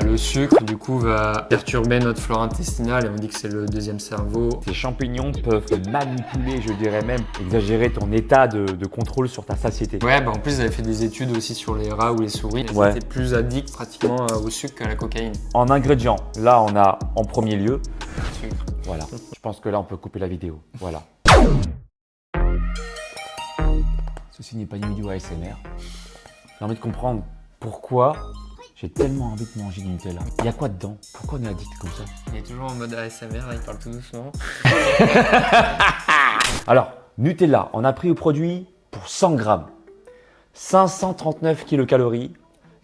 Le sucre, du coup, va perturber notre flore intestinale et on dit que c'est le deuxième cerveau. Ces champignons peuvent manipuler, je dirais même, exagérer ton état de contrôle sur ta satiété. Ouais, bah en plus, ils avaient fait des études aussi sur les rats ou les souris. Ils Ouais. étaient plus addicts pratiquement au sucre qu'à la cocaïne. En ingrédients, là on a en premier lieu, Sucre. voilà. Je pense que là on peut couper la vidéo. Voilà. Ceci n'est pas une vidéo ASMR. J'ai envie de comprendre pourquoi j'ai tellement envie de manger du Nutella. Il y a quoi dedans? Pourquoi on est addict comme ça? Il est toujours en mode ASMR, là, il parle tout doucement. Alors, Nutella, on a pris au produit pour 100 grammes. 539 kilocalories.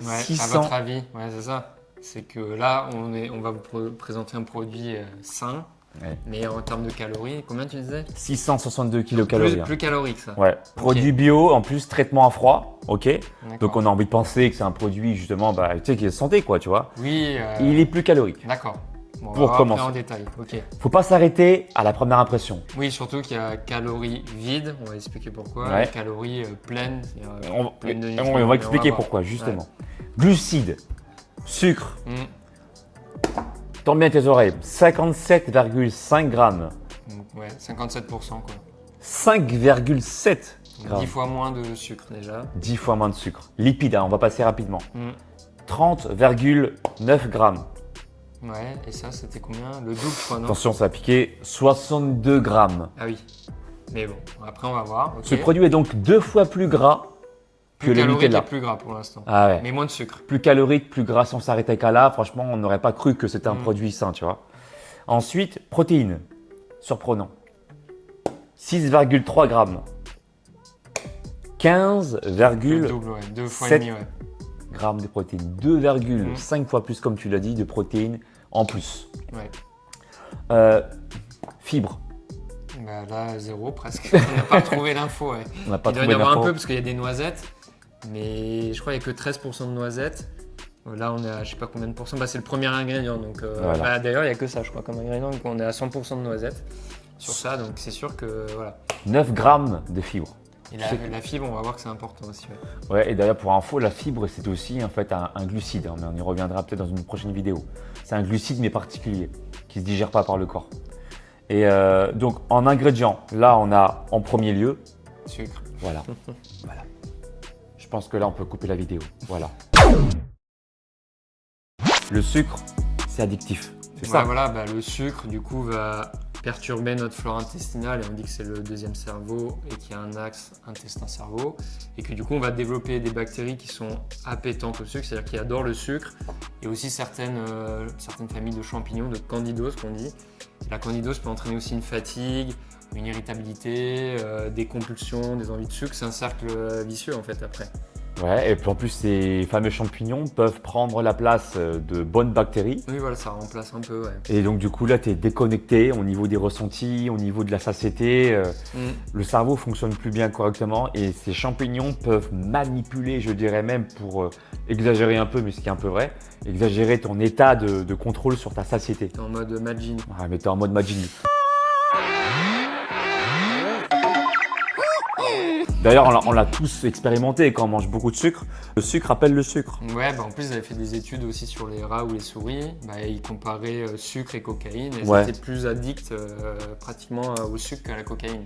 Ouais, 600... à votre avis, ouais, c'est ça. C'est que là, on va vous présenter un produit sain, Ouais. mais en termes de calories, combien tu disais? 662 kilocalories. Plus calorique, ça. Ouais. Produit bio, en plus traitement à froid, ok. D'accord. Donc on a envie de penser que c'est un produit justement, tu sais, qui est santé quoi, tu vois. Oui. Il est plus calorique. D'accord. Bon, on Pour va commencer. en détail. Ok. Faut pas s'arrêter à la première impression. Oui, surtout qu'il y a calories vides, on va expliquer pourquoi, Ouais. et calories pleines. Pleines de On nutriments, va expliquer voir. pourquoi justement. Glucides, sucre, Mm. tends bien tes oreilles, 57,5 grammes. Donc, ouais, 57% quoi. 5,7 Donc, grammes. 10 fois moins de sucre déjà. 10 fois moins de sucre. Lipides, hein, on va passer rapidement. Mm. 30,9 grammes. Ouais, et ça c'était combien? Le double je crois, non? Attention, ça a piqué 62 grammes. Ah oui. Mais bon, après on va voir. ok. Ce produit est donc 2 fois plus gras que Plus le calorique et Nutella. plus gras pour l'instant. Ah ouais. Mais moins de sucre. Plus calorique, plus gras, si on s'arrêtait qu'à là, franchement, on n'aurait pas cru que c'était un Mm. produit sain, tu vois. Ensuite, protéines. Surprenant. 6,3 grammes. Le 15,7 double, ouais. 2 fois et 7. demi, ouais. grammes de protéines. 2,5 fois plus, comme tu l'as dit, de protéines en plus. Ouais. Fibres. Bah là, zéro presque. On n'a pas trouvé l'info, ouais. On n'a pas Il doit y trouvé en avoir un l'info. peu parce qu'il y a des noisettes, mais je crois qu'il n'y a que 13% de noisettes. Là, on est à je sais pas combien de pourcents. Bah, c'est le premier ingrédient. Donc, Voilà. bah, d'ailleurs, il n'y a que ça, je crois, comme ingrédient. Donc, on est à 100% de noisettes sur ça. Donc, c'est sûr que voilà. 9 grammes de fibres. Et C'est- la fibre, on va voir que c'est important aussi. Ouais. Ouais, et d'ailleurs, pour info, la fibre, c'est aussi en fait un glucide, hein, mais on y reviendra peut-être dans une prochaine vidéo. C'est un glucide, mais particulier, qui ne se digère pas par le corps. Et donc, en ingrédients, là, on a en premier lieu, Sucre. voilà. Voilà. Je pense que là, on peut couper la vidéo. Voilà. Le sucre, c'est addictif. C'est ça. Ouais, voilà, bah, le sucre, du coup, va perturber notre flore intestinale et on dit que c'est le deuxième cerveau et qu'il y a un axe intestin-cerveau et que du coup, on va développer des bactéries qui sont appétentes au sucre, c'est-à-dire qui adorent le sucre et aussi certaines familles de champignons, de candidose qu'on dit. La candidose peut entraîner aussi une fatigue, une irritabilité, des compulsions, des envies de sucre. C'est un cercle vicieux en fait après. Ouais, et puis en plus, ces fameux champignons peuvent prendre la place de bonnes bactéries. Oui, voilà, ça remplace un peu, ouais. Et donc, du coup, là, tu es déconnecté au niveau des ressentis, au niveau de la satiété. Le cerveau fonctionne plus bien correctement et ces champignons peuvent manipuler, je dirais même pour exagérer un peu, mais ce qui est un peu vrai, exagérer ton état de contrôle sur ta satiété. T'es en mode Majin. Ah, mais t'es en mode Majin. D'ailleurs, on l'a tous expérimenté quand on mange beaucoup de sucre. Le sucre appelle le sucre. Ouais, bah en plus, ils avaient fait des études aussi sur les rats ou les souris. Bah, ils comparaient sucre et cocaïne et Ouais. ils étaient plus addicts pratiquement au sucre qu'à la cocaïne.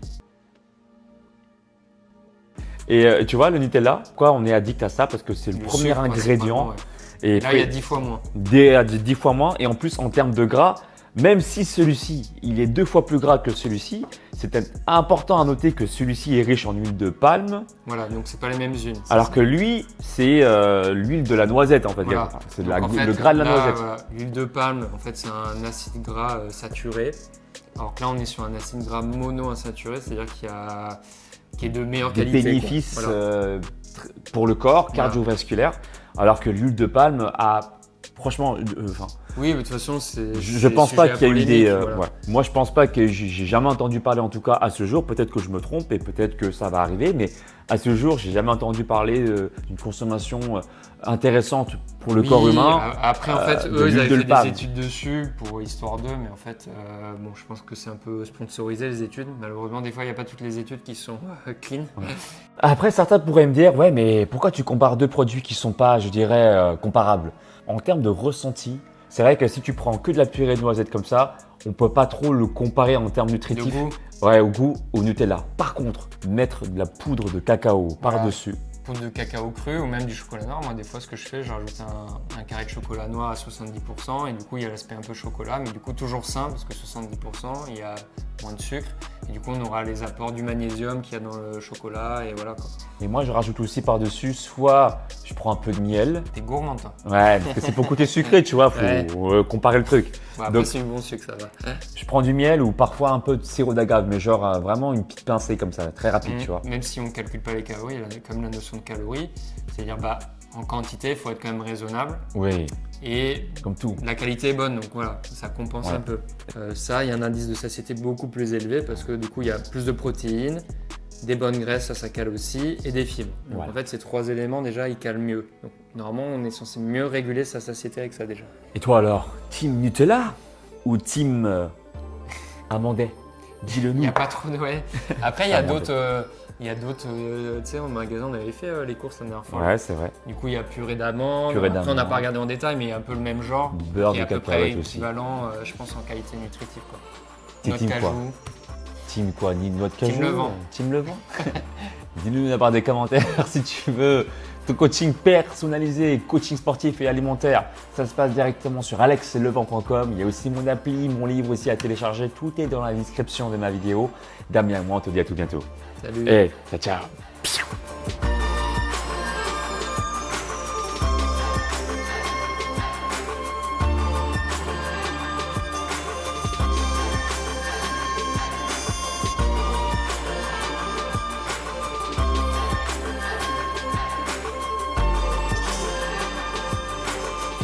Et tu vois, le Nutella, pourquoi on est addict à ça? Parce que c'est le premier sucre, ingrédient. principalement, ouais. Et Là, il y a 10 fois moins. 10 fois moins. Et en plus, en termes de gras, même si celui-ci, il est 2 fois plus gras que celui-ci, c'est peut-être important à noter que celui-ci est riche en huile de palme, Voilà, donc c'est pas les mêmes unes. alors que lui, c'est l'huile de la noisette en fait. Voilà. C'est Donc, en fait, le gras de la là, noisette. voilà, l'huile de palme, en fait, c'est un acide gras saturé. Alors que là, on est sur un acide gras monoinsaturé, c'est-à-dire qui est de meilleure Des qualité. quoi. bénéfices Voilà. pour le corps, Voilà. cardiovasculaire, alors que l'huile de palme a, franchement, Oui, mais de toute façon, c'est. je pense pas qu'il y a eu des. voilà. Ouais. Moi, je pense pas que j'ai jamais entendu parler, en tout cas à ce jour. Peut-être que je me trompe et peut-être que ça va arriver, mais à ce jour, j'ai jamais entendu parler d'une consommation intéressante pour le Oui, corps humain. Après, en fait, de eux, ils l'huile avaient de fait palme. des études dessus pour histoire d'eux, mais en fait, bon, je pense que c'est un peu sponsorisé les études. Malheureusement, des fois, il n'y a pas toutes les études qui sont clean. Ouais. Après, certains pourraient me dire, ouais, mais pourquoi tu compares deux produits qui sont pas, je dirais, comparables? en termes de ressenti, c'est vrai que si tu prends que de la purée de noisettes comme ça, on peut pas trop le comparer en termes nutritifs. De goût. Ouais, au goût, au Nutella. Par contre, mettre de la poudre de cacao par-dessus. Poudre de cacao cru ou même du chocolat noir. Moi, des fois, ce que je fais, je rajoute un carré de chocolat noir à 70% et du coup, il y a l'aspect un peu chocolat, mais du coup, toujours sain parce que 70%, il y a moins de sucre et du coup, on aura les apports du magnésium qu'il y a dans le chocolat et voilà quoi. Et moi, je rajoute aussi par-dessus, soit je prends un peu de miel. T'es gourmand, toi. Ouais, parce que c'est pour côté sucré, tu vois, faut comparer le truc. Bon, après, Donc, c'est du bon sucre, ça va. je prends du miel ou parfois un peu de sirop d'agave, mais genre vraiment une petite pincée comme ça, très rapide, tu vois. Même si on ne calcule pas les calories, il y a comme la notion de calories, c'est-à-dire en quantité, il faut être quand même raisonnable. Oui, Et comme tout. la qualité est bonne, donc voilà, ça compense un peu. Ça, il y a un indice de satiété beaucoup plus élevé parce que du coup, il y a plus de protéines, des bonnes graisses, ça cale aussi, et des fibres. Donc en fait, ces 3 éléments, déjà, ils calent mieux. Donc normalement, on est censé mieux réguler sa satiété avec ça déjà. Et toi alors, team Nutella ou team Amandet? Dis-le Il nous. n'y a pas trop de... Ouais. Après, il y a Amandet. d'autres... tu sais, en magasin, on avait fait les courses la dernière fois. Ouais, c'est vrai. Du coup, il y a purée d'amande. Purée Après, on n'a d'amande. pas regardé en détail, mais il y a un peu le même genre. Beurre et de à peu près cacahuète aussi. équivalent, je pense, en qualité nutritive. Quoi. T'es Noix de team quoi? cajou. Team quoi? Ni noix de cajou? Team Levant. Team Levant. Dis-nous dans la barre des commentaires si tu veux ton coaching personnalisé, coaching sportif et alimentaire. Ça se passe directement sur alexlevant.com. Il y a aussi mon appli, mon livre aussi à télécharger. Tout est dans la description de ma vidéo. Damien, moi, on te dit à tout bientôt. Salut. Et ciao, ciao.